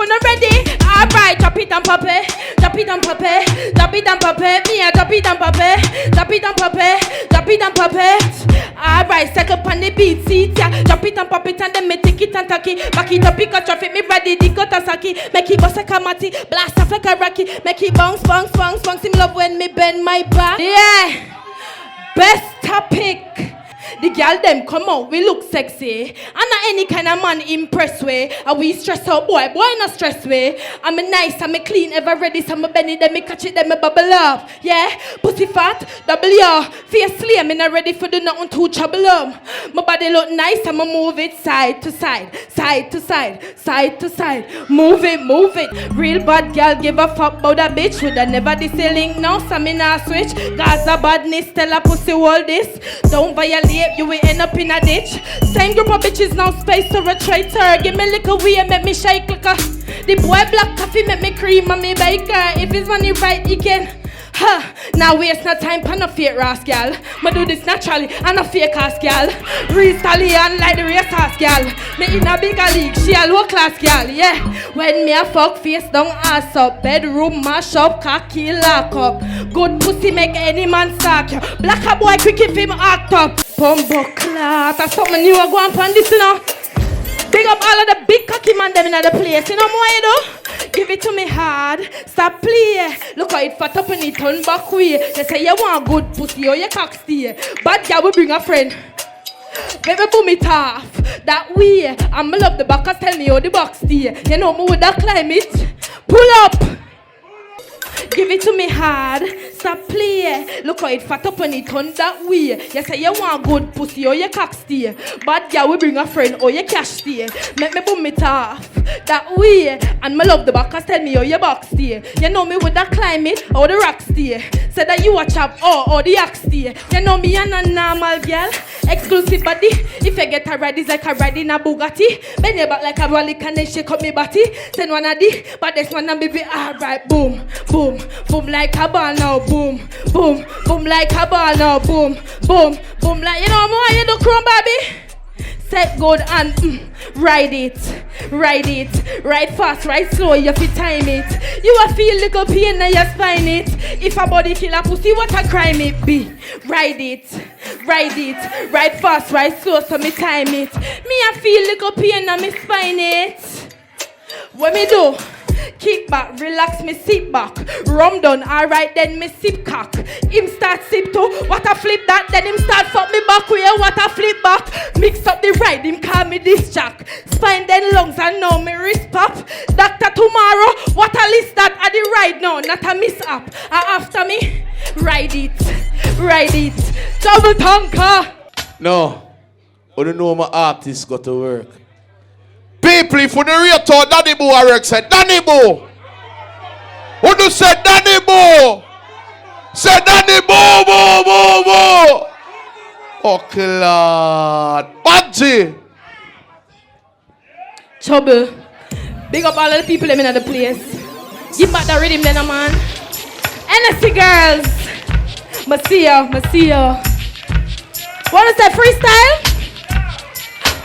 when I'm ready. Alright, drop it and pop it. Drop it and pop it. Drop it and pop it. Me, I drop it and pop it. Drop it and pop it. Drop it and pop it. Alright, second up on the beat, seat, yeah. Drop it and pop it and then me take it and tack it. Back it up, pick a traffic, me body, the cut a saki. Make it bust like a matty, blast off like a rocky. Make it bounce, bounce, bounce, bounce. Him love when me bend my back. Yeah. Best topic. The girl them come out, we look sexy. And not any kind of man impress way. And we stress out, boy not stress way. I'm a nice, I'm a clean, ever ready. So I'm a benny, then me catch it, then me bubble up. Yeah, pussy fat, W. Face slim, me not ready for the nothing to trouble up. My body look nice, I'ma move it side to side, side to side, side to side. Move it, move it. Real bad girl, give a fuck about a bitch. Woulda never this link now, so me nah switch. Gaza badness, tell a pussy all this. Don't violate. You will end up in a ditch. Same group of bitches now space to a traitor. Give me liquor weed and make me shake like a. The boy black coffee make me cream on me baker. If it's money right, you can. Now waste no time for no fake ass gal. Me do this naturally and a fake ass gal. Real stallion like the race ass gal. Me in a bigger league, she a low class gal, yeah. When me a fuck face down ass up, bedroom mash up, cocky lock up. Good pussy make any man suck you. Black a boy quick if him act up. Bumbo clat, that's something new I go on pan this, you know. Big up all of the big cocky man them in the place. You know what you do? Give it to me hard. Stop play. Look how it fat up and it turn back way. They say you want good pussy or you cock stay. Bad girl will bring a friend. Baby boom it off. That way. I'ma love the backers tell me how the box stay. You know me with that climb it. Pull up. Give it to me hard, stop play. Look how it fat up and it turn that way. You say you want good pussy or you cock stay. Bad girl will bring a friend or you cash stay. Make me boom it off that way. And my love the backers tell me how your box stay. You know me with that climate or the rock stay. Say that you a chop or the axe stay. You know me and a normal girl. Exclusive body. If you get a ride, it's like a ride in a Bugatti. Bend your back like a rolly and then shake up me body. Send one of the, but this one and baby alright, boom, boom. Boom like a ball now, boom, boom, boom like a ball now, boom, boom, boom like, you know more you do chrome baby? Set good and ride it, ride fast, ride slow, you fi time it. You a feel little pain and you spine it. If a body kill a pussy, what a crime it be? Ride it, ride fast, ride slow, so me time it. Me a feel little pain and me spine it. What me do? Kick back, relax, me sit back. Rum done, alright then me sip cock. Him start sip too, what a flip that. Then him start fuck me back with what a flip back. Mix up the ride, him call me this jack. Spine then lungs and now me wrist pop. Doctor tomorrow, what a list that at the ride now, not a miss up. After me, ride it. Double tongue. No, I don't know my artist got to work. People, if you don't rate out Daniboo, I work said Daniboo. Who do say Daniboo? Say Daniboo, boo, boo, boo. Oh, Lord. Badgy. Trouble. Big up all of the people in the place. Give back the rhythm then, man. NSC girls. Masia. Wanna say freestyle?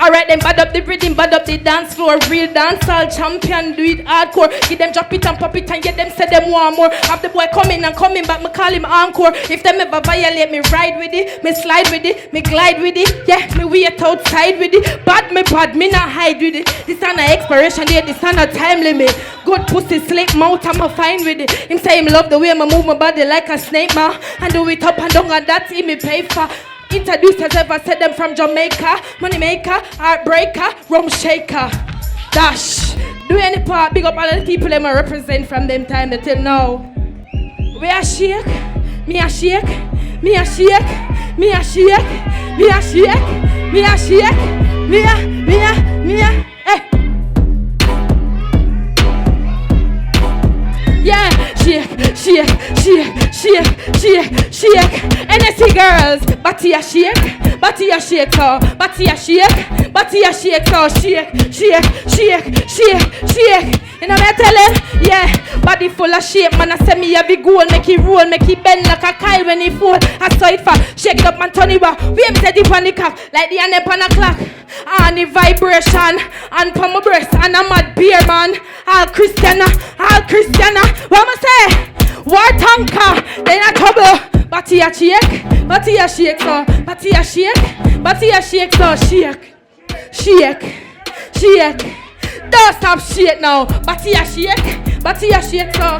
Alright then, bad up the rhythm, bad up the dance floor. Real dancehall champion, do it hardcore. Give them drop it and pop it and get them say them want more. Have the boy coming back, me call him encore. If them ever violate, me ride with it, me slide with it, me glide with it. Yeah, me wait outside with it. Bad, me not hide with it. This on a expiration date, this on a time limit. Good pussy, slick mouth, I'm fine with it. Him say him love the way I move my body like a snake, man. And do it up and down and that's him me pay for. Introduce yourself, I said them from Jamaica. Money maker, heartbreaker, rum shaker. Dash. Do any part, big up all the people them I represent from them time until now. We a shake, me a shake, me a shake, me a shake, me a shake, me a shake, me a, eh. Yeah, shake. NSC girls, body a shake, so, shake. You know what I tell him? Yeah, body full of shape, man. I say me every goal, make it roll, make it bend like a kite when it fall. I saw it for shake it up, man, turn it back. We aim to deep on the cock, like the hand on the clock. And the vibration, and from my breast, and I'm mad beer, man. all Christian, what am I say? War tanker, then a trouble. Bati a shake, so, bati a shake, so, shake. Don't stop shake now. Bati a shake, so,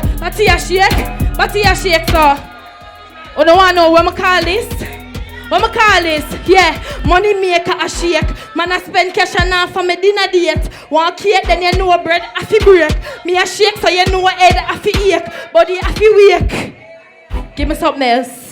bati a shake, so. Oh, no one know what I call this? Yeah, money maker a shake. Man I spend cash and now for me dinner date. One cake, then you know bread a fi break. Me a shake so you know head a fi ache. Body a fi wake. Give me something else.